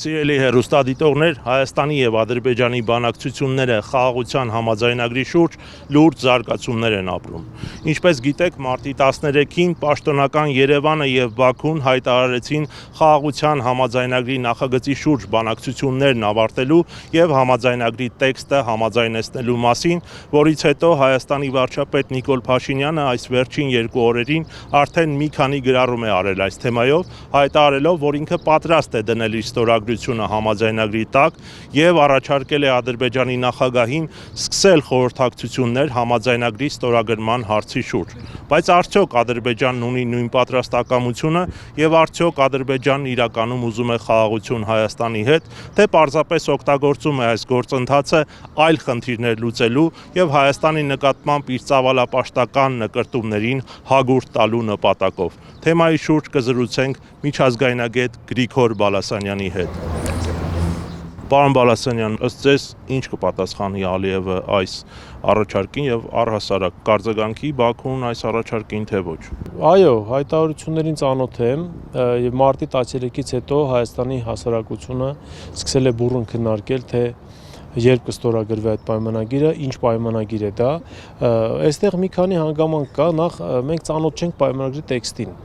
Սիրելի հեռուստադիտողներ, Հայաստանի եւ Ադրբեջանի բանակցությունները խաղաղության համաձայնագրի շուրջ լուրջ զարգացումներ են ապրում։ Ինչպես գիտեք, մարտի 13-ին պաշտոնական Երևանը եւ Բաքուն հայտարարեցին խաղաղության համաձայնագրի նախագծի շուրջ բանակցություններն ավարտելու եւ համաձայնագրի տեքստը համաձայնեցնելու մասին, որից հետո Հայաստանի վարչապետ Նիկոլ Փաշինյանը այս վերջին 2 օրերին արդեն մի քանի գրառում է արել այս թեմայով, հայտարարելով, որ ինքը պատրաստ է դնել իր ստորագրությունը համաձայնագրի տակ եւ առաջարկել է Ադրբեջանի նախագահին սկսել խորհրդակցություններ համաձայնագրի ստորագրման հարցի շուրջ։ Բայց արդյոք Ադրբեջանն ունի նույն պատրաստակամությունը եւ արդյոք Ադրբեջանն իրականում ուզում է խաղաղություն Հայաստանի հետ, թե պարզապես օգտագործում է այս գործընթացը այլ խնդիրներ լուծելու եւ Հայաստանի նկատմամբ իր ծավալապաշտական նկրտումներին հագուրդ տալու նպատակով։ Թեմայի շուրջ կզրուցենք միջազգայնագետ Գրիգոր Բալասանյանի հետ։ Պարոն Բալասանյան, ըստ ձեզ ինչ կպատասխանի Ալիևը այս առաջարկին եւ առհասարակ կարձագանքի Բաքուն այս առաջարկին թե ոչ։ Այո, հայտարարություններին ծանոթ եմ եւ մարտի 13-ից հետո Հայաստանի հասարակությունը սկսել է բուռն քննարկել, թե երբ կստորագրվի այդ պայմանագիրը, ինչ պայմանագիր է դա։ Այստեղ մի քանի հանգամանք կա, նախ մենք ծանոթ չենք պայմանագրի տեքստին։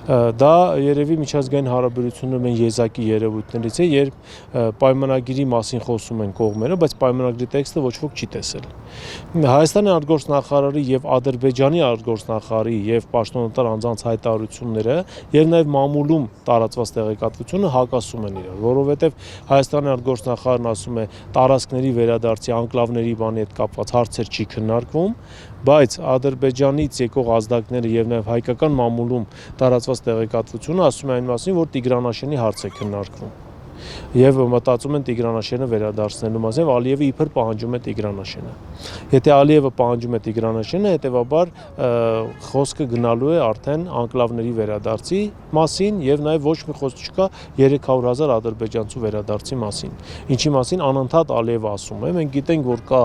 Դա երևի միջազգային հարաբերություններում են եզակի երևույթներից է, երբ պայմանագիրի մասին խոսում են կողմերը, բայց պայմանագրի տեքստը ոչ ոք չի տեսել։ Հայաստանի արտգործնախարարի եւ Ադրբեջանի արտգործնախարարի եւ պաշտոնատար անձանց հայտարարությունները եւ նաեւ մամուլում տարածված տեղեկատվությունը հակասում են իրար, որովհետեւ Հայաստանի արտգործնախարարն ասում է տարածքների վերադարձի անկլավների բանի հետ կապված հարցեր չի քննարկվում, բայց Ադրբեջանից եկող ազդակները եւ նաեւ հայկական մամուլում տարածված տեղեկատվությունը ասում է այն մասին, որ Տիգրանաշենի հարց է քննարկվում եւ մտածում են Տիգրանաշենը վերադարձնելու մասին, Ալիևը իբր պահանջում է Տիգրանաշենը։ Եթե Ալիևը պահանջում է Տիգրանաշենը, հետեւաբար խոսքը գնալու է արդեն անկլավների վերադարձի մասին եւ նաեւ ոչ մի խոսք չկա 300,000 ադրբեջանցու վերադարձի մասին։ Ինչի մասին անընդհատ Ալիևը ասում է, մենք գիտենք, որ կա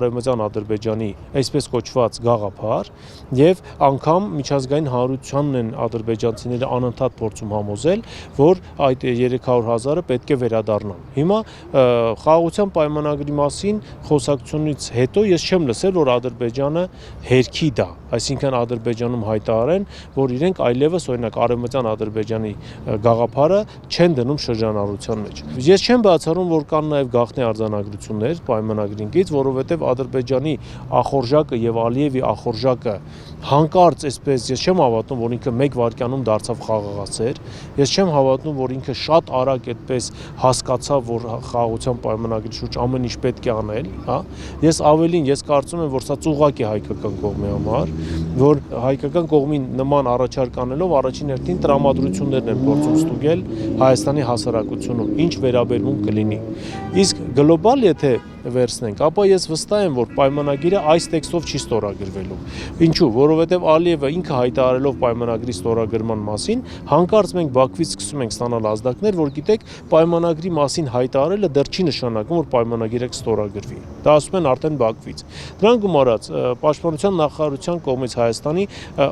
Արևմտյան Ադրբեջանի այսպես կոչված գաղափար եւ անգամ միջազգային հանրությանն են ադրբեջանցիները անընդհատ փորձում համոզել, որ այդ 300,000-ը պետք է վերադառնան։ Հիմա խաղաղության պայմանագրի մասին խոսակցությունից հետո ես չեմ լսել, որ Ադրբեջանը հերքի դա, այսինքն Ադրբեջանում հայտարարեն, որ իրենք այլևս օրինակ Արևմտյան Ադրբեջանի գաղափարը չեն դնում շրջանառության մեջ։ Ես չեմ բացառում, որ կան նաև գաղտնի արձանագրություններ պայմանագրին կից, որովհետև Ադրբեջանի ախորժակը եւ Ալիևի ախորժակը հանկարծ այսպես ես չեմ հավատում, որ ինքը մեկ վայրկյանում դարձավ խաղաղացեր։ Ես չեմ հավատում, որ ինքը շատ արագ այդպես հասկացավ, որ խաղաղության պայմանագրի շուրջ ամեն ինչ պետք է անել, հա։ Ես ավելին, ես կարծում եմ, որ սա ծուղակ է հայկական կողմի համար, որ հայկական կողմին նման առաջարկ անելով առաջին հերթին տրամադրություններն են փորձում ստուգել Հայաստանի հասարակությունում, ինչ վերաբերմունք կլինի։ Իսկ գլոբալ եթե վերցնենք, ապա ես վստահ եմ, որ պայմանագիրը այս տեքստով չի ստորագրվելու։ Ինչու՞, որովհետև Ալիևը ինքը հայտարարելով պայմանագրի ստորագրման մասին, հանկարծ մենք Բաքվից սկսում ենք ստանալ ազդակներ, որ գիտեք, պայմանագրի մասին հայտարարելը դեռ չի նշանակում, որ պայմանագիրը կստորագրվի։ Դա ասում են արդեն Բաքվից։ Դրան գումարած Պաշտպանության նախարարության կողմից Հայաստանի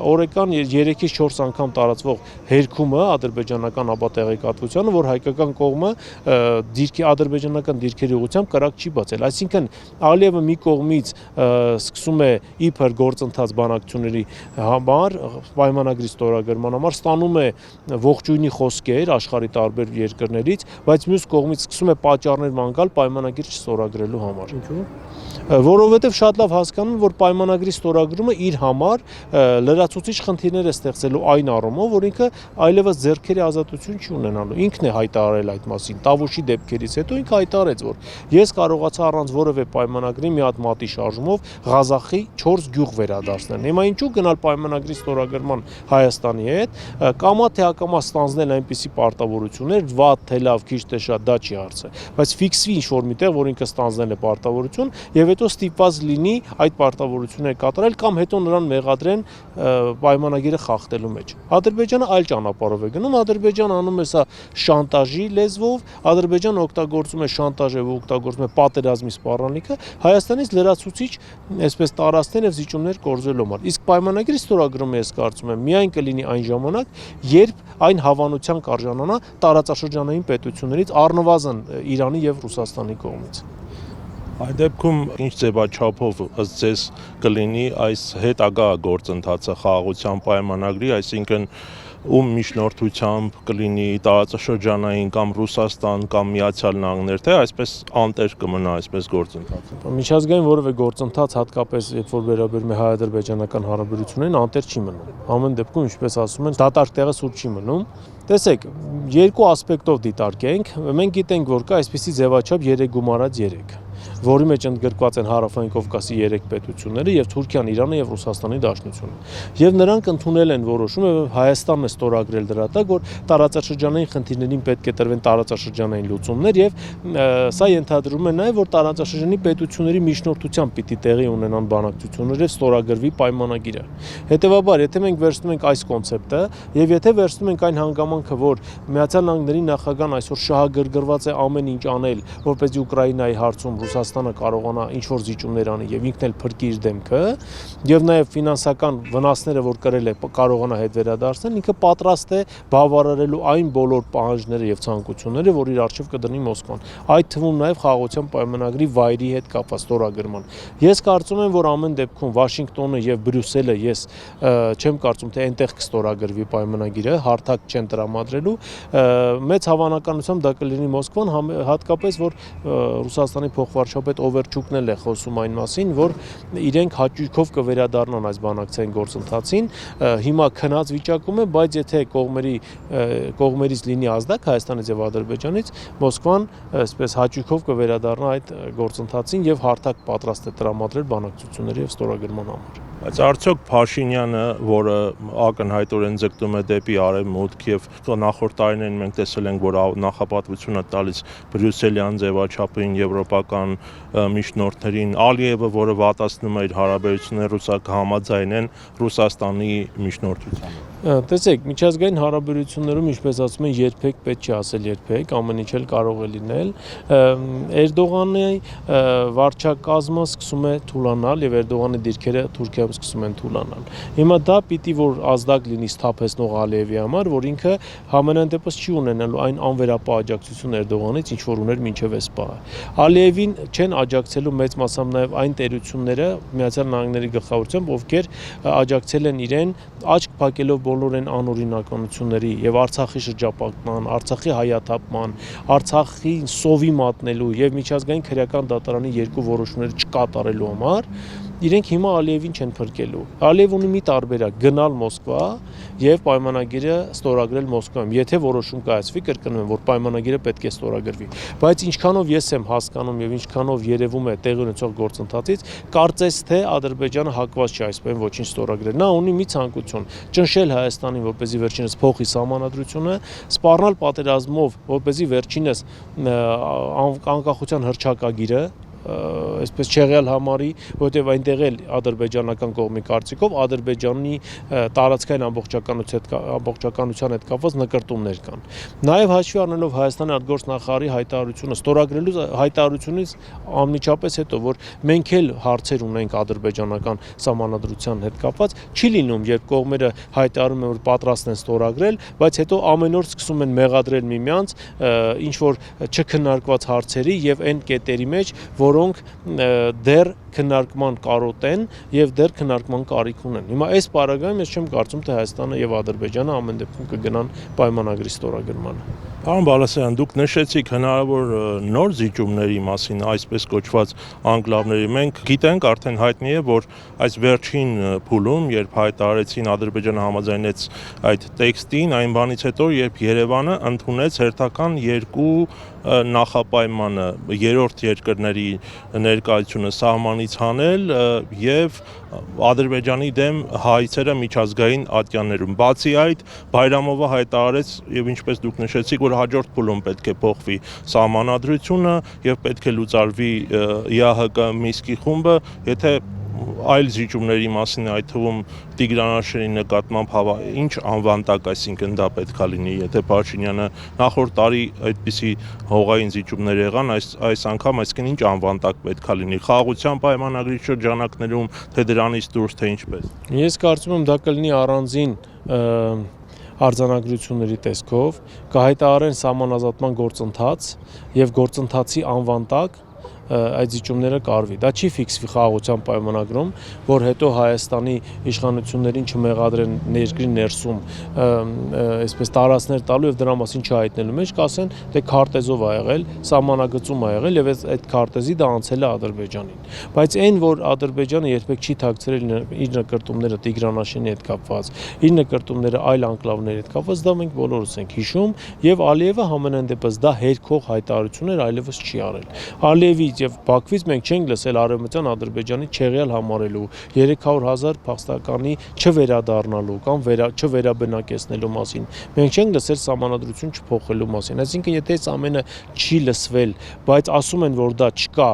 օրական 3-ից 4 անգամ տարածվող հերքումը ադրբեջանական ապատեղեկատվությանը, որ հայկական կողմը ադրբեջանական դիրքերի ուղղությամբ կրակ չի բացել։ Այսինքն Ալիևը մի կողմից սկսում է իբր գործընթաց բանակցությունների համար, պայմանագրի ստորագրման համար, ստանում է ողջույնի խոսքեր աշխարհի տարբեր երկրներից, բայց մյուս կողմից սկսում է պատճառներ ման գալ պայմանագիր չստորագրելու համար։ Ինչու՞։ Որովհետև շատ լավ հասկանում եմ, որ պայմանագրի ստորագրումը իր համար լրացուցիչ խնդիրներ է ստեղծելու այն առումով, որ ինքը այլևս ձեռքերի ազատություն չի ունենալու։ Ինքն է հայտարարել այդ մասին։ Տավուշի դեպքերից հետո ինքը հայտարարեց, որ ես կարողացա առանց որևէ պայմանագրի մի հատ մատի շարժումով Ղազախի 4 գյուղ վերադարձնել։ Հիմա ինչու գնալ պայմանագրի ստորագրման Հայաստանի հետ, կամա թե ակամա ստանձնել այնպիսի պարտավորություններ, վատ թե լավ, քիչ թե շատ դա չի հարցը, բայց ֆիքսվի ինչ որ միտեղ, որ ինքը ստանձնել է պարտավորություն եւ հետո ստիպված լինի այդ պարտավորությունները կատարել կամ հետո նրան մեղադրեն պայմանագիրը խախտելու մեջ։ Ադրբեջանը այլ ճանապարհով է գնում, Ադրբեջանը անում է սա շանտաժի լեզվով, Ադրբեջանը օգտագործում է շանտաժը, օգտագործում է պատերազմի սպառնալիքը Հայաստանից լրացուցիչ այսպես տարածքներ եւ զիջումներ կորզելու համար։ Իսկ պայմանագիրը ստորագրումը ես կարծում եմ միայն կլինի այն ժամանակ, երբ այն հավանության կարժանանա տարածաշրջանային պետություններից առնվազն Իրանի եւ Ռուսաստանի կողմից։ Այդ դեպքում ինչ ձևաչափով ըստ ձեզ կլինի այս հետագա գործընթացը խաղաղության պայմանագրի, այսինքն ում միջնորդությամբ կլինի տարածաշրջանային կամ Ռուսաստան կամ Միացյալ Նահանգներ, թե այսպես անտեր կմնա այսպես գործընթացը։ Միջազգային որևէ գործընթաց, հատկապես երբ որ վերաբերում է հայ-ադրբեջանական հարաբերություններին, անտեր չի մնում։ Ամեն դեպքում, ինչպես ասում են, դատարկ տեղը սուրճ չի մնում։ Տեսեք, երկու ասպեկտով դիտարկենք, մենք գիտենք, որ կա այսպիսի ձևաչափ 3 գումարած 3, որի մեջ ընդգրկված են Հարավային Կովկասի 3 պետությունները եւ Թուրքիան, Իրանը եւ Ռուսաստանի Դաշնությունը։ Եվ նրանք ընդունել են որոշումը, Հայաստանն է ստորագրել դրա տակ, որ տարածաշրջանային խնդիրներին պետք է տրվեն տարածաշրջանային լուծումներ եւ սա ենթադրում է նաեւ, որ տարածաշրջանի պետությունների միջնորդությամբ պիտի տեղի ունենան բանակցություններ եւ ստորագրվի պայմանագիրը։ Հետեւաբար, եթե մենք վերցնում ենք այս կոնցեպտը եւ եթե վերցնում ենք այն հանգամանքը, որ Միացյալ Նահանգների նախագահան այսօր շահագրգռված է ամեն ինչ անել, որպեսզի Ուկրաինայի հարցում Ռուսաստանը կարողանա ինչ-որ զիջումներ անի եւ ինքն էլ փրկի իր դեմքը եւ նաեւ ֆինանսական վնասները, որ կրել է, կարողանա հետ վերադարձնել, ինքը պատրաստ է բավարարելու այն բոլոր պահանջները եւ ցանկությունները, որ իր արժեվ կդնի Մոսկվան։ Այդ թվում նաեւ խաղաղության պայմանագրի վայրի հետ կապված ստորագրման։ Ես կարծում եմ, որ ամեն դեպքում Վաշինգտոնը եւ Բրյուսելը ես չեմ կարծում, թե այնտեղ կստորագրվի պայմանագիրը, հարթակ չեն տրամադրելու, մեծ հավանականությամբ դա կլինի Մոսկվան, հատկապես որ Ռուսաստանի փոխվարչապետ Օվերչուկն էլ է խոսում այն մասին, որ իրենք հաճույքով կվերադառնան այս բանակցային գործընթացին, հիմա քնած վիճակում է, բայց եթե կողմերից լինի ազդակ Հայաստանից եւ Ադրբեջանից, Մոսկվան այսպես հաճույքով կվերադառնա այդ գործընթացին եւ հարթակ պատրաստ է տրամադրել բանակցությունների եւ ստորագրման համար։ Բայց արդյոք Փաշինյանը, որը ակնհայտորեն ձգտում է դեպի արևմուտք եւ նախորդ տարիներին մենք տեսել ենք, որ նախապատվությունը տալիս բրյուսելյան ձևաչափին եվրոպական միջնորդներին, Ալիևը, որը վատացնում է իր հարաբերությունները ռուսակ համաձայն են Ռուսաստանի միջնորդությանը։ Տեսեք, միջազգային հարաբերություններում, ինչպես ասում են, երբեք պետք չի ասել երբեք, ամեն ինչ էլ կարող է լինել։ Էրդողանի վարչակազմը սկսում է թուլանալ եւ Էրդողանի դիրքերը Թուրքիայում սկսում են թուլանալ։ Հիմա դա պիտի որ ազդակ լինի սթափեցնող Ալիևի համար, որ ինքը համենայն դեպս չի ունենալու այն անվերապահ աջակցություն Էրդողանից, ինչ որ ուներ մինչև այս պահը։ Ալիևին չեն աջակցելու մեծ մասամբ նաեւ այն տերությունները Միացյալ Նահանգների գլխավորությամբ, ովքեր աջակցել են իրեն աչք փակելով բոլոր այն անօրինականությունների եւ Արցախի շրջապատման, Արցախի հայաթափման, Արցախի սովի մատնելու եւ միջազգային քրեական դատարանի երկու որոշումները չկատարելու համար իրենք հիմա Ալիևին չեն փրկելու։ Ալիևը ունի մի տարբերակ՝ գնալ Մոսկվա եւ պայմանագիրը ստորագրել Մոսկվայում։ Եթե որոշում կայացվի, կրկնում եմ, որ պայմանագիրը պետք է ստորագրվի։ Բայց ինչքանով ես եմ հասկանում եւ ինչքանով երևում է տեղի ունեցող գործընթացից, կարծես թե Ադրբեջանը հակված չի այսպես ոչինչ ստորագրել։ Նա ունի մի ցանկություն՝ ճնշել Հայաստանին, որպեսզի վերջինս փոխի սահմանադրությունը, սպառնալ պատերազմով, որպեսզի վերջինս անկախության հռչակագիրը այսպես չեղյալ համարի, որտեղ այնտեղ էլ ադրբեջանական կողմի կարծիքով Ադրբեջանի տարածքային ամբողջականության հետ կապված նկրտումներ կան։ Նաև հաշվի առնելով Հայաստանի արտգործնախարարի հայտարարությունը, ստորագրելու հայտարարությունից անմիջապես հետո, որ մենք էլ հարցեր ունենք ադրբեջանական սահմանադրության հետ կապված, չի լինում, երբ կողմերը հայտարարում են, որ պատրաստ են ստորագրել, բայց հետո ամեն օր սկսում են մեղադրել միմյանց ինչ որ չքննարկված հարցերի եւ այն կետերի մեջ, որոնք դեռ քննարկման կարոտ են եւ դեռ քննարկման կարիք ունեն։ Հիմա այս պարագայում ես չեմ կարծում, թե Հայաստանը եւ Ադրբեջանը ամեն դեպքում կգնան պայմանագրի ստորագրմանը։ Պարոն Բալասարյան, դուք նշեցիք հնարավոր նոր զիջումների մասին, այսպես կոչված անկլավների։ Մենք գիտենք, արդեն հայտնի է, որ այս վերջին փուլում, երբ հայտարարեցին Ադրբեջանը համաձայնեց այդ տեքստին, այն բանից հետո, երբ Երևանը ընդունեց հերթական երկու նախապայմանը երրորդ երկրների ներկայությունը սահմանից հանել եւ Ադրբեջանի դեմ հայցերը միջազգային ատյաններում։ Բացի այդ, Բայրամովը հայտարարեց եւ ինչպես դուք նշեցիք, որ հաջորդ փուլում պետք է փոխվի սահմանադրությունը եւ պետք է լուծարվի ԵԱՀԿ Մինսկի խումբը, եթե այլ զիջումների մասին, այդ թվում Տիգրանաշենի նկատմամբ ինչ անվանտակ, այսինքն դա պետքա լինի, եթե Փաշինյանը նախորդ տարի այդպիսի հողային զիջումներ եղան, այս անգամ այսինքն ինչ անվանտակ պետքա լինի, խաղաղության պայմանագրի շրջանակներում, թե դրանից դուրս, թե ինչպես։ Ես կարծում եմ դա կլինի առանձին արձանագրությունների տեսքով, կհայտարարեն սահմանազատման գործընթաց եւ գործընթացի անվանտակ այդ զիջումները կարվի։ Դա չի ֆիքսվի խաղաղության պայմանագրում, որ հետո Հայաստանի իշխանություններին չմեղադրեն երկրի ներսում այսպես տարածքներ տալու եւ դրա մասին չհայտնելու մեջ, կասեն, թե քարտեզով ա եղել, սահմանագծում ա եղել եւ այդ քարտեզի դա անցել է Ադրբեջանին։ Բայց այն, որ Ադրբեջանը երբեք չի թաքցրել իր նկրտումները Տիգրանաշենի հետ կապված, իր նկրտումները այլ անկլավների հետ կապված, դա մենք բոլորս ենք հիշում եւ Ալիևը համենայն դեպս դա հերքող հայտարարություններ այլևս չի արել։ Ալիևի եւ Բաքվից մենք չենք լսել Արևմտյան Ադրբեջանի չեղյալ համարելու 300,000 փախստականի չվերադառնալու կամ չվերաբնակեցնելու մասին։ Մենք չենք լսել սահմանադրություն չփոխելու մասին։ Այսինքն, եթե այս ամենը չի լսվել, բայց ասում են, որ դա չկա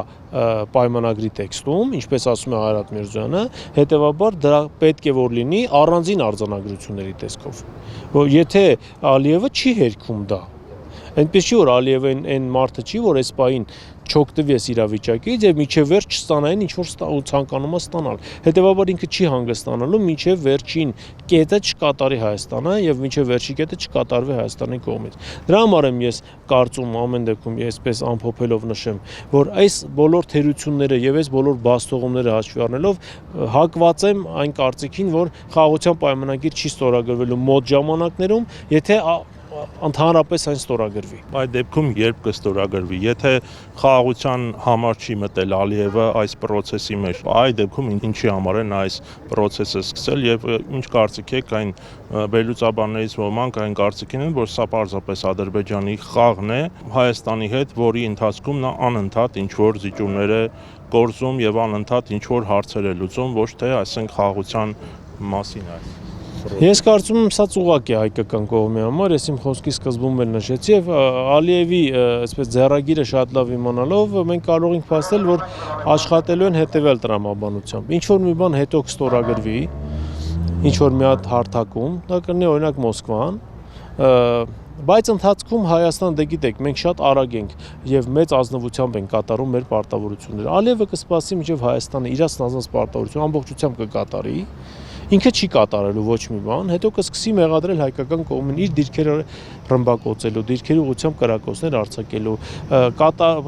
պայմանագրի տեքստում, ինչպես ասում է Հայրատ Միրզոյանը, հետեւաբար դա պետք է որ լինի առանձին արձանագրությունների տեսքով։ Որ եթե Ալիևը չի հերքում դա, այնպես չի որ Ալիևը այն մարդը չի, որ այս պահին չօգտվի այս իրավիճակից եւ միջև վերջ չստանային ինչ որ ցանկանում է ստանալ։ Հետեւաբար ինքը չի հանգստանալու միջև վերջին կետը չկատարի Հայաստանը եւ միջև վերջի կետը չկատարվի Հայաստանի կողմից։ Դրա համար եմ ես կարծում ամեն դեպքում այսպես ամփոփելով նշեմ, որ այս բոլոր թերությունները եւ այս բոլոր բաստողումները հաշվի առնելով հակված եմ այն կարծիքին, որ խաղաղության պայմանագիր չի ստորագրվելու մոտ ժամանակներում, եթե ընդհանրապես այն ստորագրվի։ Այդ դեպքում երբ կստորագրվի, եթե խաղաղության համար չի մտել Ալիևը այս process-ի մեջ, այդ դեպքում ինչի համար են այս process-ը սկսել եւ ինչ կարծիք եք այն վերլուծաբաններից ոմանք այն կարծիքին են, որ սա պարզապես Ադրբեջանի խաղն է Հայաստանի հետ, որի ընթացքում նա անընդհատ ինչ որ զիջումներ է գործում եւ անընդհատ ինչ որ հարցեր է լուծում, ոչ թե այսինքն խաղաղության մասին է։ Ես կարծում եմ, սա ծուղակ է հայկական կողմի համար, ես իմ խոսքի սկզբում էլ նշեցի եւ Ալիևի այսպես ձեռագիրը շատ լավ իմանալով մենք կարող ենք փաստել, որ աշխատելու են հետեւյալ տրամաբանությամբ։ Ինչ որ մի բան հետո կստորագրվի, ինչ որ մի հատ հարթակում, դա կլինի օրինակ Մոսկվան, բայց ընթացքում Հայաստան դե գիտեք, մենք շատ արագ ենք եւ մեծ ազնվությամբ ենք կատարում մեր պարտավորությունները։ Ալիևը կսպասի մինչեւ Հայաստանը իր ստանձնած պարտավորությունը ամբողջությամբ կկատարի։ Ինքը չի կատարելու ոչ մի բան, հետո կսկսի մեղադրել հայկական կողմին իր դիրքերը ռմբակոծելու, դիրքերի ուղղությամբ կրակոցներ արձակելու,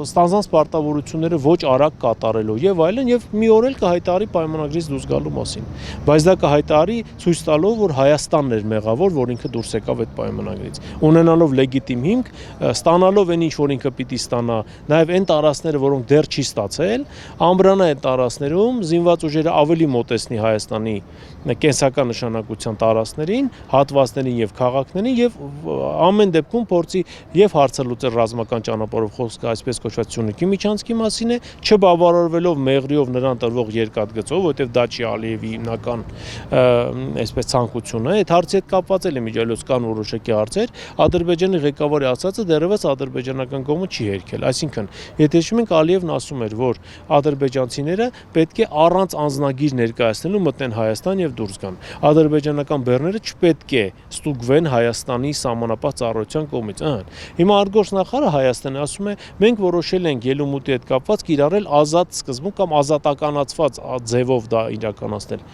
ստանձնած պարտավորությունները ոչ արագ կատարելու եւ այլն եւ մի օր էլ կհայտարարի պայմանագրից դուրս գալու մասին։ Բայց դա կհայտարարի ցույց տալով, որ Հայաստանն էր մեղավոր, որ ինքը դուրս եկավ այդ պայմանագրից։ Ունենալով լեգիտիմ հիմք, ստանալով այն ինչ որ ինքը պիտի ստանա, նաեւ այն տարածքները, որոնք դեռ չի ստացել, ամբրանա այդ տարածքներում զինված ուժերը ավելի մոտեցնի Հայաստանի կենսական նշանակության տարածքներին, հատվածներին եւ քաղաքներին եւ ամեն դեպքում փորձի եւ հարցը լուծել ռազմական ճանապարհով խոսքը այսպես կոչված Սյունիքի միջանցքի մասին է, չբավարարվելով մեղրիով նրան տրվող երկաթգծով, որտեղ դա չի Ալիևի հիմնական այսպես ցանկությունը, այդ հարցի հետ կապված էլ է միջալոց կան որոշակի հարցեր, Ադրբեջանի ղեկավարի ասածը դեռևս ադրբեջանական կողմը չի հերքել, այսինքն եթե հիշում եք Ալիևն ասում էր, որ ադրբեջանցիները պետք է առանց անձնագիր ներկայացնելու մտնեն Հայաստան եւ դուրս գան։ Ադրբեջանական բեռները չպետք է ստուգվեն Հայաստանի սահմանապահ ծառայության կողմից։ Հիմա արտգործնախարարը Հայաստանը ասում է, մենք որոշել ենք ելումուտի հետ կապված կիրառել ազատ սկզբում կամ ազատականացված ձևով դա իրականացնել։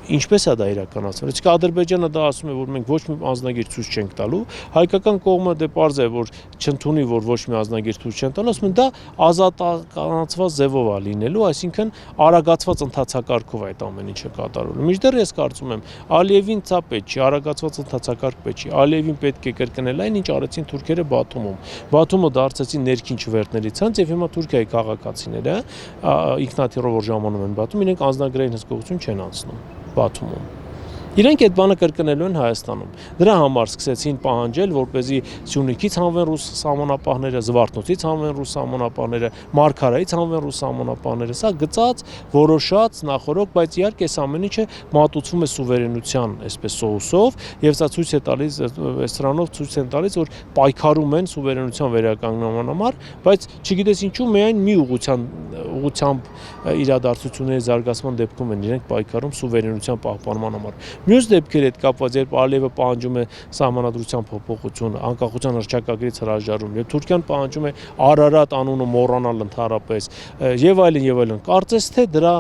Ինչպես է դա իրականացվել։ Իսկ Ադրբեջանը դա ասում է, որ մենք ոչ մի անձնագիր ցույց չենք տալու, հայկական կողմը դե պարզ է, որ չընդունի, որ ոչ մի անձնագիր ցույց չեն տալու, ասում են դա ազատականացված ձևով է լինելու, այսինքն արագացված ընթացակարգով այդ ամեն ինչը կատարվելու։ Մինչդեռ ես կարծում եմ, Ալիևին ցա պետք չի, արագացված ընթացակարգ պետք չի։ Ալիևին պետք է կրկնել այն, ինչ արեցին թուրքերը Բաթումում։ Բաթումը դարձեցին ներքին չվերթների ցանց եւ հիմա Թուրքիայի քաղաքացիները ինքնաթիռով որ ժամանում են Բաթում, իրենք անձնագրային հսկողություն չեն անցնում Բաթումում։ Իրենք այդ բանը կրկնելու են Հայաստանում։ Դրա համար սկսեցին պահանջել, որպեսզի Սյունիքից հանվեն ռուս սահմանապահները, Զվարթնոցից հանվեն ռուս սահմանապահները, Մարգարայից հանվեն ռուս սահմանապահները։ Սա գծած, որոշած, նախորոք, բայց իհարկե այս ամեն ինչը մատուցվում է սուվերենության, այսպես սոուսով, եւ սա ցույց է տալիս, այս դրանով ցույց են տալիս, որ պայքարում են սուվերենության վերականգնման համար, բայց չգիտես ինչու միայն մի ուղղությամբ իրադարձությունների զարգացման դեպքում են իրենք պայքարում սուվերենության պահպանման համար։ Մյուս դեպքերի հետ կապված, երբ Ալիևը պահանջում է սահմանադրության փոփոխություն, անկախության հռչակագրից հրաժարում, եւ Թուրքիան պահանջում է Արարատ անունը մոռանալ ընդհանրապես, եւ այլն, կարծես թե դրա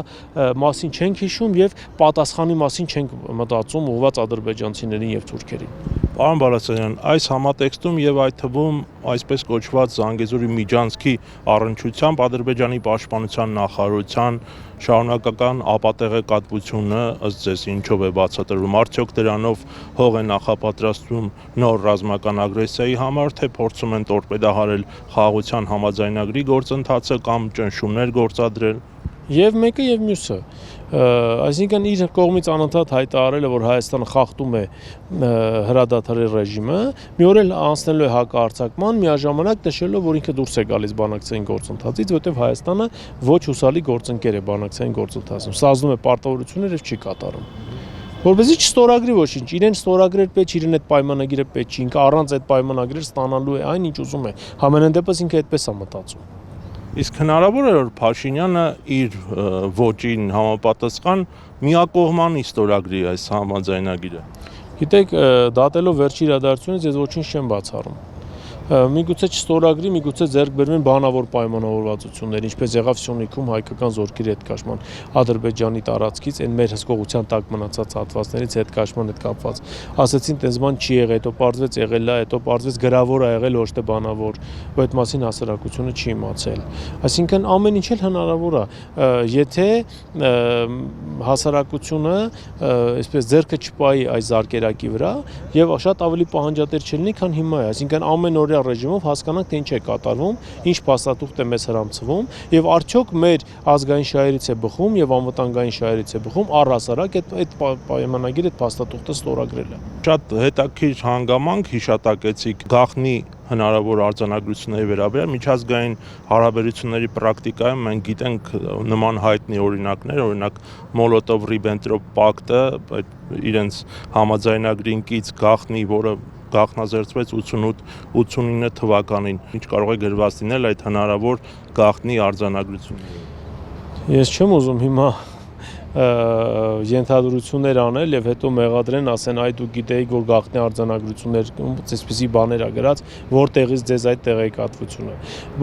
մասին չենք հիշում եւ պատասխանի մասին չենք մտածում ուղղված ադրբեջանցիներին եւ թուրքերին։ Պարոն Բալասանյան, այս համատեքստում եւ այդ թվում այսպես կոչված Զանգեզուրի միջանցքի առնչությամբ Ադրբեջանի պաշտպանության նախարարության շարունակական ապատեղեկատվությունը ըստ ձեզ ինչով է բացատրվում, արդյոք դրանով հող է նախապատրաստում նոր ռազմական ագրեսիայի համար, թե փորձում են տորպեդահարել խաղաղության համաձայնագրի գործընթացը կամ ճնշումներ գործադրել։ Եվ մեկը եւ մյուսը, այսինքն իր կողմից անընդհատ հայտարարել է, որ Հայաստանը խախտում է հրադադարի ռեժիմը, մի օր էլ անցնելու է հակահարձակման, միաժամանակ նշելով, որ ինքը դուրս է գալիս բանակցային գործընթացից, որտեղ Հայաստանը ոչ հուսալի գործընկեր է բանակցային գործընթացում, սազդում է պարտավորություններ եւ չի կատարում։ Որպեսզի չստորագրի ոչինչ, իրեն ստորագրել պետք չի, իրեն այդ պայմանագիրը պետք չի, ինքը առանց այդ պայմանագրեր ստանալու է այն, ինչ ուզում է։ Համենայն դեպս ինքը այդպես է մտածում։ Իսկ հնարավոր է, որ Փաշինյանը իր ոճին համապատասխան միակողմանի ստորագրի այս համաձայնագիրը։ Գիտեք, դատելով վերջի իրադարձությունից ես ոչինչ չեմ բացառում։ Միգուցե չստորագրի, միգուցե ձեռք բերվեն բանավոր պայմանավորվածություններ, ինչպես եղավ Սյունիքում հայկական զորքերի հետքաշման Ադրբեջանի տարածքից, այն մեր հսկողության տակ մնացած հատվածներից հետքաշման հետ կապված։ Ասացին, տես բան չի եղել, հետո պարզվեց եղել է, հետո պարզվեց գրավոր է եղել, ոչ թե բանավոր, ու այդ մասին հասարակությունը չի իմացել։ Այսինքն ամեն ինչ էլ հնարավոր է, եթե հասարակությունը այսպես ձեռքը չպայի այս զարկերակի վրա եւ շատ ավելի պահանջատեր չլինի, քան հիմա է, այսինքն ամեն օր ռեժիմով հասկանանք, թե ինչ է կատարվում, ինչ փաստաթուղթ է մեզ հրամցվում եւ արդյոք մեր ազգային շահերից է բխում եւ անվտանգային շահերից է բխում առհասարակ այդ պայմանագիրը, այդ փաստաթուղթը ստորագրելը։ Շատ հետաքրքիր հանգամանք հիշատակեցիք գաղտնի հնարավոր արձանագրությունների վերաբերյալ միջազգային հարաբերությունների պրակտիկայում մենք գիտենք նման հայտնի օրինակներ, օրինակ Մոլոտով-Ռիբենտրոպ պակտը, իրենց համաձայնագրին կից գաղտնի, որը գաղտնազերծվեց 88-89 թվականին։ Ինչ կարող է գրված լինել այդ հնարավոր գաղտնի արձանագրությունները։ Ես չեմ ուզում հիմա ենթադրություններ անել եւ հետո մեղադրեն, ասեն այ դու գիտեիք, որ գաղտնի արձանագրություններ, այսպիսի բաներ ա գրած, որտեղից ձեզ այդ տեղեկատվությունը։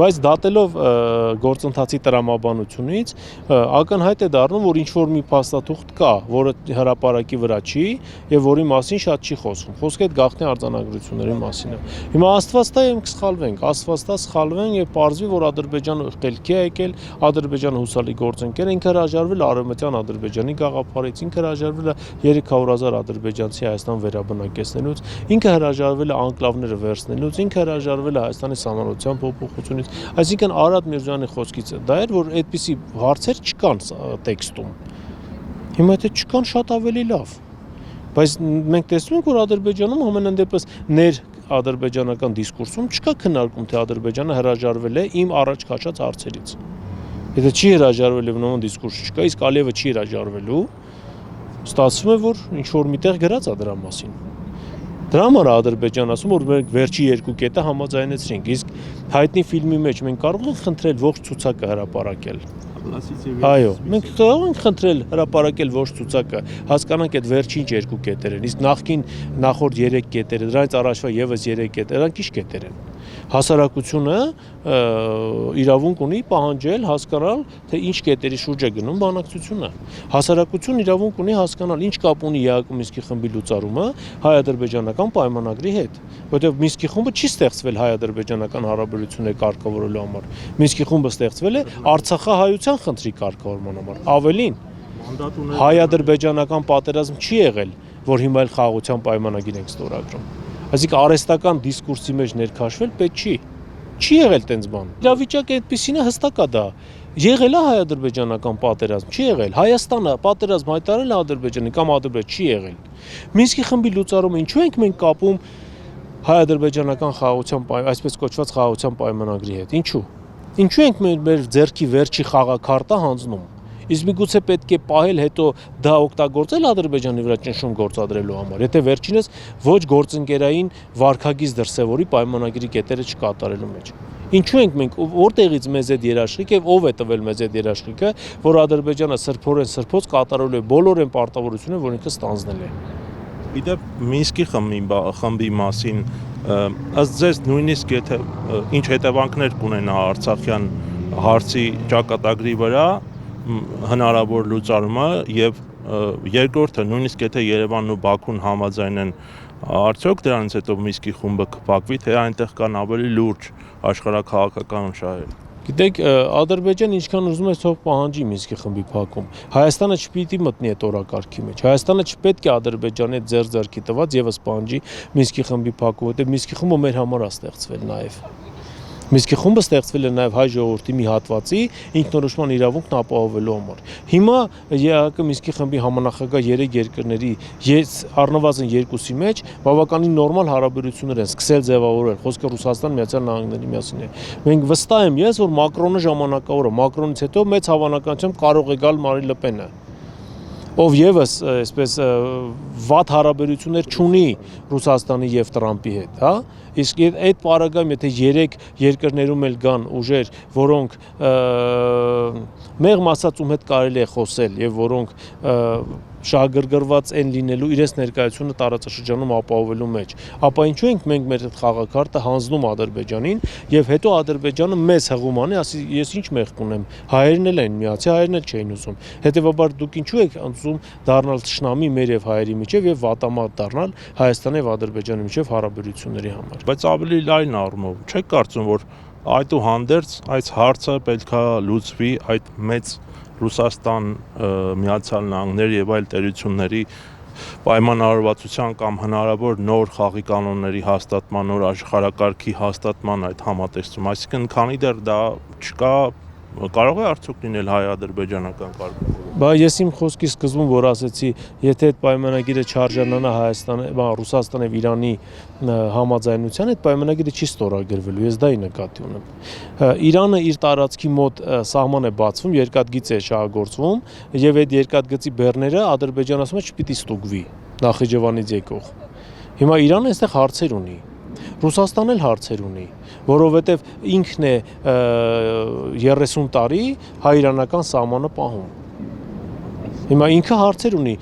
Բայց դատելով գործընթացի տրամաբանությունից ակնհայտ է դառնում, որ ինչ որ մի փաստաթուղթ կա, որը հրապարակի վրա չի եւ որի մասին շատ չի խոսվում։ Խոսքը այդ գաղտնի արձանագրությունների մասին է։ Հիմա աստված տա եւ կսխալվենք, աստված տա սխալվեն եւ պարզվի, որ Ադրբեջանը խելքի է եկել, Ադրբեջանը հուսալի գործընկեր է, ինքը հրաժարվել արևմտյան Ադրբեջանի գաղափարից, ինքը հրաժարվել է 300,000 ադրբեջանցի Հայաստան վերաբնակեցնելուց, ինքը հրաժարվել է անկլավները վերցնելուց, ինքը հրաժարվել է Հայաստանի սահմանադրության փոփոխությունից, այսինքն Արադ Միրզոյանի խոսքից դա էր, որ այդպիսի հարցեր չկան տեքստում։ Հիմա եթե չկան, շատ ավելի լավ։ Բայց մենք տեսնում ենք, որ Ադրբեջանում ամենայն դեպս ադրբեջանական դիսկուրսում չկա քննարկում, թե Ադրբեջանը հրաժարվել է իմ առաջ քաշած հարցերից։ Եթե չի հրաժարվել եւ նման դիսկուրս չկա, իսկ Ալիևը չի հրաժարվելու, ստացվում է, որ ինչ որ միտեղ գրած է դրա մասին։ Դրա համար Ադրբեջանն ասում, որ մենք վերջի երկու կետը համաձայնեցրինք, իսկ հայտնի ֆիլմի մեջ մենք կարող ենք խնդրել ողջ ցուցակը հրապարակել։ Այո, մենք կարող ենք խնդրել հրապարակել ողջ ցուցակը, հասկանանք այդ վերջին երկու կետեր են, իսկ նախորդ 3 կետերը, դրանից առաջվա եւս 3 կետեր, դրանք ի՞նչ կետեր են։ Հասարակությունը իրավունք ունի պահանջել, հասկանալ, թե ինչ կետերի շուրջ է գնում բանակցությունը։ Հասարակությունն իրավունք ունի հասկանալ, ինչ կապ ունի ԵԱԿ Մինսկի խմբի լուծարումը հայ-ադրբեջանական պայմանագրի հետ, որտեղ Մինսկի խումբը չի ստեղծվել հայ-ադրբեջանական հարաբերություններ կարգավորելու համար։ Մինսկի խումբը ստեղծվել է Արցախահայության խնդրի կարգավորման համար։ Ավելին, հայ-ադրբեջանական պատերազմ չի եղել, որ հիմա էլ խաղաղության պայմանագիր ենք ստորագրում։ Այսինքն արհեստական դիսկուրսի մեջ ներքաշվել պետք չի եղել տենց բան։ Իրավիճակը այդպեսին է, հստակ է դա։ Եղել է հայ-ադրբեջանական պատերազմ, չի եղել։ Հայաստանը պատերազմ հայտարարել է Ադրբեջանի կամ Ադրբեջան չի եղել։ Մինսկի խմբի լուծարումը ինչու ենք մենք կապում հայ-ադրբեջանական խաղաղության, այսպես կոչված խաղաղության պայմանագրի հետ։ Ինչու։ Ինչու ենք մեր ձեռքի վերջի խաղակարտը հանձնում։ Իսկ միգուցե պետք է պահել հետո դա օգտագործել Ադրբեջանի վրա ճնշում գործադրելու համար, եթե վերջինս ոչ գործընկերային վարքագիծ դրսևորի պայմանագրի կետերը չկատարելու մեջ։ Ինչու ենք մենք որտեղից մեզ այդ երաշխիքը եւ ով է տվել մեզ այդ երաշխիքը, որ Ադրբեջանը սրբորեն սրբոց կատարելու է բոլոր այն պարտավորությունները, որ ինքը ստանձնել է։ Իդեպ Մինսկի խմբի մասին ըստ ձեզ նույնիսկ եթե ինչ հետևանքներ կունենա Արցախյան հարցի ճակատագրի վրա հնարավոր լուծարումը եւ երկրորդը նույնիսկ եթե Երևանն ու Բաքուն համաձայնեն արդյոք դրանից հետո Մինսկի խումբը կփակվի թե այնտեղ կան ավելի լուրջ աշխարհաքաղաքական շահեր։ Գիտեք, Ադրբեջանը ինչքան ուզում է թող պահանջի Մինսկի խմբի փակում։ Հայաստանը չպիտի մտնի այդ օրակարգի մեջ։ Հայաստանը չպետք է Ադրբեջանի հետ ձեռքի տված եւս պահանջի Մինսկի խմբի փակում, որտեղ Մինսկի խումբը մեր համար է ստեղծվել նաեւ։ Մինսկի խումբը ստեղծվել է նաև հայ ժողովրդի մի հատվածի ինքնորոշման իրավունքն ապահովելու համար։ Հիմա ԵԱՀԿ Մինսկի խմբի համանախագահ 3 երկրների առնվազն 2-ի մեջ բավականին նորմալ հարաբերություններ են սկսել ձևավորել, խոսքը Ռուսաստան Միացյալ Նահանգների մասին է։ Մենք վստահ եմ ես, որ Մակրոնը ժամանակավոր է, Մակրոնից հետո մեծ հավանականությամբ կարող է գալ Մարին Լը Պենը, ով եւս այսպես վատ հարաբերություններ չունի Ռուսաստանի եւ Տրամպի հետ, հա։ Իսկ այդ պարագայում եթե 3 երկրներում էլ կան ուժեր, որոնք մեղմ ասած ում հետ կարելի է խոսել եւ որոնք շահագրգռված են լինելու իրենց ներկայությունը տարածաշրջանում ապահովելու մեջ, ապա ինչու ենք մենք մեր այդ խաղակարտը հանձնում Ադրբեջանին եւ հետո Ադրբեջանը մեզ հղում անի, ասի ես ինչ մեղք ունեմ, հայերն էլ են միացի, հայերն էլ չէին ուզում։ Հետեւաբար դուք ինչու եք ուզում դառնալ ճշնամի մեր եւ հայերի միջեւ եւ վատամատ դառնալ Հայաստանի եւ Ադրբեջանի միջեւ հարաբերությունների համար։ Բայց ավելի լայն առումով չեք կարծում որ այդուհանդերձ այս հարցը պետքա լուծվի այդ մեծ Ռուսաստան, Միացյալ Նահանգներ եւ այլ տերությունների պայմանավորվածության կամ հնարավոր նոր խաղի կանոնների հաստատման, նոր աշխարհակարգի հաստատման այդ համատեսում, այսինքն քանի դեռ դա չկա, կարող է արդյոք լինել հայ-ադրբեջանական կարգավորում։ Բա ես իմ խոսքի սկզբում որ ասեցի, եթե այդ պայմանագիրը չարժանանա Հայաստանի, Ռուսաստանի եւ Իրանի համաձայնության, այդ պայմանագիրը չի ստորագրվելու, ես դա ի նկատի ունեմ։ Իրանը իր տարածքի մոտ սահման է բացվում, երկաթգիծ է շահագործվում եւ այդ երկաթգծի բեռները Ադրբեջանը ասում է չպիտի ստուգվի Նախիջևանից եկող։ Հիմա Իրանը այստեղ հարցեր ունի։ Ռուսաստանն էլ հարցեր ունի, որովհետև ինքն է 30 տարի հայ-իրանական սահմանը պահում։ Հիմա ինքը հարցեր ունի,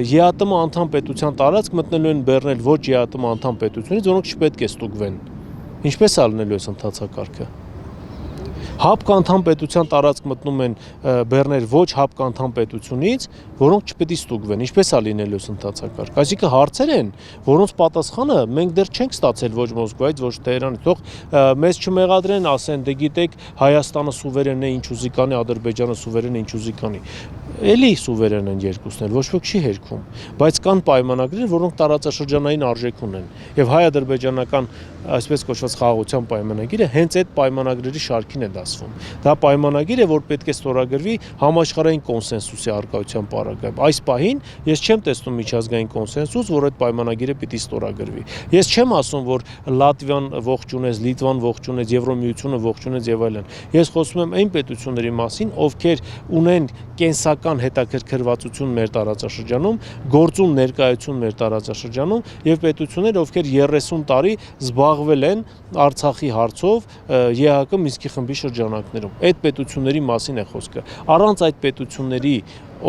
ԵԱՏՄ անդամ պետության տարածք մտնելու են բեռնել ոչ ԵԱՏՄ անդամ պետությունից, որոնք չպետք է ստուգվեն։ Ինչպես է լինելու այս ընթացակարգը։ ՀԱՊԿ անդամ պետության տարածք մտնում են բեռներ ոչ ՀԱՊԿ անդամ պետությունից, որոնք չպետք է ստուգվեն։ Ինչպես է լինելու այս ընթացակարգը։ Այսինքն հարցեր են, որոնց պատասխանը մենք դեռ չենք ստացել ոչ Մոսկվայից, ոչ Թեհրանից, թող մեզ չմեղադրեն, ասեն, դե գիտեք, Հայաստանը սուվերեն է, ինչ ուզի կանի, Ադրբեջանը սուվերեն է, ինչ ուզի կանի։ Էլի սուվերեն են երկուսն էլ, ոչ ոք չի հերքում, բայց կան պայմանագրեր, որոնք տարածաշրջանային արժեք ունեն։ Եվ հայ-ադրբեջանական այսպես կոչված խաղաղության պայմանագիրը հենց այդ պայմանագրերի շարքին է դասվում։ Դա պայմանագիր է, որ պետք է ստորագրվի համաշխարհային կոնսենսուսի առկայության պարագայում։ Այս պահին ես չեմ տեսնում միջազգային կոնսենսուս, որ այդ պայմանագիրը պիտի ստորագրվի։ Ես չեմ ասում, որ Լատվիան ողջունեց, Լիտվան ողջունեց, Եվրոմիությունը ողջունեց եւ այլն։ Ես խոսում եմ այն պետությունների մասին, ովքեր ունեն կենսական հետաքրքրվածություն մեր տարածաշրջանում, գործուն ներկայություն մեր տարածաշրջանում եւ պետություններ, ովքեր 30 տարի զբաղվել են Արցախի հարցով ԵԱՀԿ Մինսկի խմբի շրջանակներում։ Այդ պետությունների մասին է խոսքը։ Առանց այդ պետությունների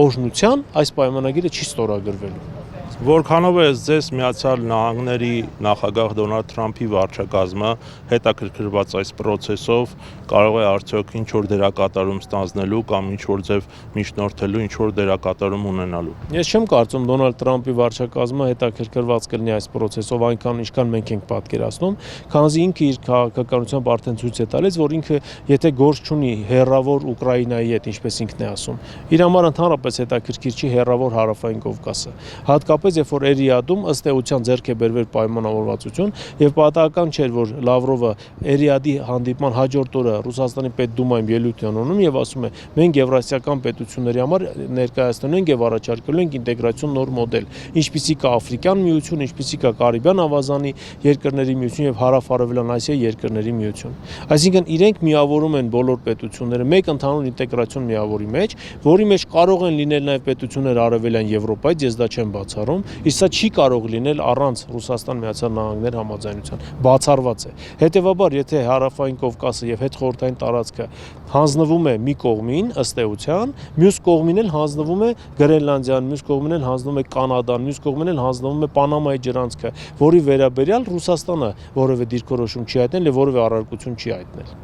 օրհնության այս պայմանագիրը չի ստորագրվելու։ Որքանով է ձեզ Միացյալ Նահանգների նախագահ Դոնալդ Թրամփի վարչակազմը հետաքրքրված այս process-ով, կարող է արդյոք ինչ որ դերակատարում ստանձնելու կամ ինչ որ ձև միջնորդելու, ինչ որ դերակատարում ունենալու։ Ես չեմ կարծում Դոնալդ Թրամփի վարչակազմը հետաքրքրված կլինի այս process-ով այնքան ինչքան մենք ենք պատկերացնում, քանզի ինքը իր քաղաքականությամբ արդեն ցույց է տալիս, որ ինքը եթե գործ չունի հերրավոր Ուկրաինայի հետ, ինչպես ինքն է ասում, իր համար ընդհանրապես հետաքրքիր չի հերրավոր Հարավային Կովկասը։ Հատկապես հատկապես երբ որ Էրիադում ըստ էության ձեռք է բերվել պայմանավորվածություն եւ պատահական չէր որ Լավրովը Էրիադի հանդիպման հաջորդ օրը Ռուսաստանի Պետդումայում ելույթ է ունենում եւ ասում է մենք եվրասիական պետությունների համար ներկայացնում ենք եւ առաջարկելու ենք ինտեգրացիոն նոր մոդել, ինչպիսի կա Աֆրիկյան միություն, ինչպիսի կա Կարիբյան ավազանի երկրների միություն եւ հարավ-արևելյան Ասիայի երկրների միություն։ Այսինքն իրենք միավորում են բոլոր պետությունները մեկ ընդհանուր ինտեգրացիոն միավորի մեջ, որի մեջ կարող են լինել նաեւ պետություններ արևելյան Եվրոպայից, ես դա չեմ բացառում, իսկ սա չի կարող լինել առանց Ռուսաստան Միացյալ Նահանգներ համաձայնության, բացառված է։ Հետևաբար, եթե Հարավային Կովկասը եւ հետխորհրդային տարածքը հանձնվում է մի կողմին, ըստ էության, մյուս կողմին էլ հանձնվում է Գրենլանդիան, մյուս կողմին էլ հանձնվում է Կանադան, մյուս կողմին էլ հանձնվում է Պանամայի ջրանցքը, որի վերաբերյալ Ռուսաստանը որևէ դիրքորոշում չի հայտնել եւ որևէ առարկություն չի հայտնել։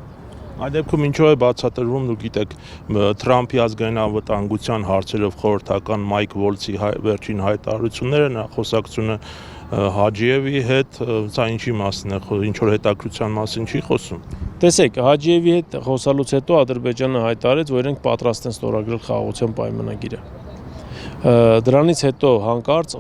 Այդ դեպքում ինչու է բացատրվում, դուք գիտեք, Թրամփի ազգային անվտանգության հարցերով խորհրդական Մայք Վոլցի վերջին հայտարարությունները, նա խոսակցությունը Հաջիևի հետ, սա ինչի մասին է, ինչ որ հետաքրության մասին չի խոսում։ Տեսեք, Հաջիևի հետ խոսալուց հետո Ադրբեջանը հայտարարեց, որ իրենք պատրաստ են ստորագրել խաղաղության պայմանագիրը։ Դրանից հետո հանկարծ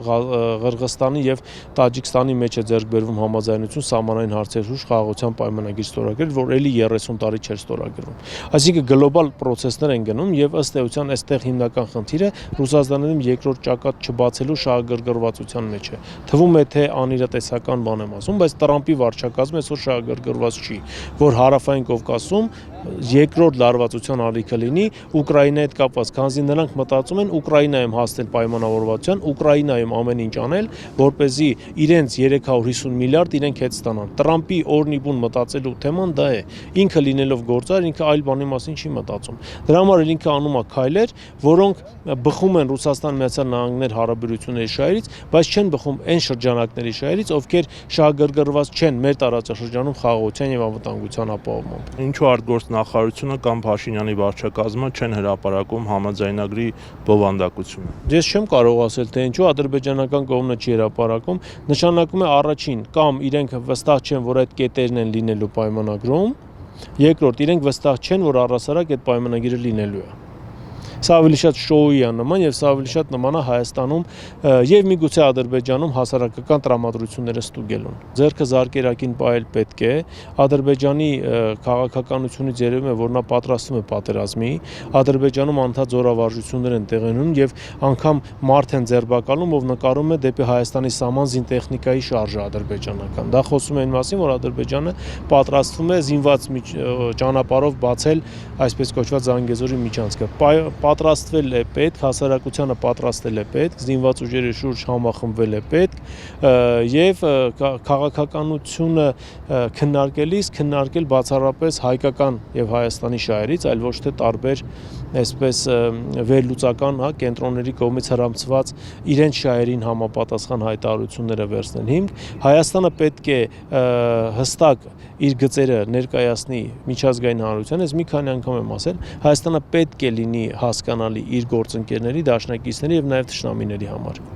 Ղրղստանի եւ Տաջիկստանի մեջ է ձեռք բերվում համաձայնություն սահմանային հարցեր շուրջ խաղաղության պայմանագիր ստորագրել, որ էլի 30 տարի չէր ստորագրվում։ Այսինքն գլոբալ process-ներ են գնում եւ ըստ էության այստեղ հիմնական խնդիրը Ռուսաստանում երկրորդ ճակատ չբացելու շահագրգռվածության մեջ է։ Թվում է թե անիրատեսական բան եմ ասում, բայց Տրամփի վարչակազմը այսօր շահագրգռված չի, որ Հարավային Կովկասում երկրորդ լարվածության ալիքը լինի Ուկրաինայի հետ կապված, քանզի նրանք մտածում են Ուկրաինայում հասնել պայմանավորվածության, Ուկրաինայում ամեն ինչ անել, որպեսզի իրենց 350 միլիարդ իրենք հետ ստանան։ Տրամփի օրնիբուն մտածելու թեման դա է։ Ինքը լինելով գործար, ինքը այլ բանի մասին չի մտածում։ Դրա համար ինքը անում է քայլեր, որոնք բխում են Ռուսաստան Միացյալ Նահանգներ հարաբերությունների շահերից, բայց չեն բխում այն շրջանակների շահերից, ովքեր շահագրգռված չեն մեր տարածաշրջանում խաղաղության եւ անվտանգության ապահովմամբ։ Ինչու արտգործնախարարությունը կամ Փաշինյանի վարչակազմը չեն հրապարակում համաձայնագրի բովանդակությունը։ Ես չեմ կարող ասել, թե ինչու ադրբեջանական կողմը չի հրապարակում, նշանակում է առաջին, կամ իրենք վստահ չեն, որ այդ կետերն են լինելու պայմանագրում, երկրորդ, իրենք վստահ չեն, որ առհասարակ այդ պայմանագիրը լինելու է։ Սա ավելի շատ շոուի է նման եւ սա ավելի շատ նման է Հայաստանում եւ միգուցե Ադրբեջանում հասարակական տրամադրությունները ստուգելուն։ Ձեռքը զարկերակին պահել պետք է, Ադրբեջանի քաղաքականությունից երևում է, որ նա պատրաստվում է պատերազմի, Ադրբեջանում անդադ զորավարժություններ են տեղի ունենում եւ անգամ մարդ են ձերբակալում, ով նկարում է դեպի Հայաստանի սահման զինտեխնիկայի շարժը ադրբեջանական։ Դա խոսում է այն մասին, որ Ադրբեջանը պատրաստվում է զինված ճանապարհով բացել այսպես կոչված Զանգեզուրի միջանցքը։ Պատրաստվել է պետք, հասարակությանը պատրաստել է պետք, զինված ուժերի շուրջ համախմբվել է պետք եւ քաղաքականությունը քննարկելիս քննարկել բացառապես հայկական եւ Հայաստանի շահերից, այլ ոչ թե տարբեր այսպես վերլուծական կենտրոնների կողմից հրամցված իրենց շահերին համապատասխան հայտարարությունները վերցնել հիմք։ Հայաստանը պետք է հստակ իր գծերը ներկայացնի միջազգային հանրությանն, ես մի քանի անգամ եմ ասել, Հայաստանը պետք է լինի հասկանալի իր գործընկերների, դաշնակիցների եւ նաեւ թշնամիների համար։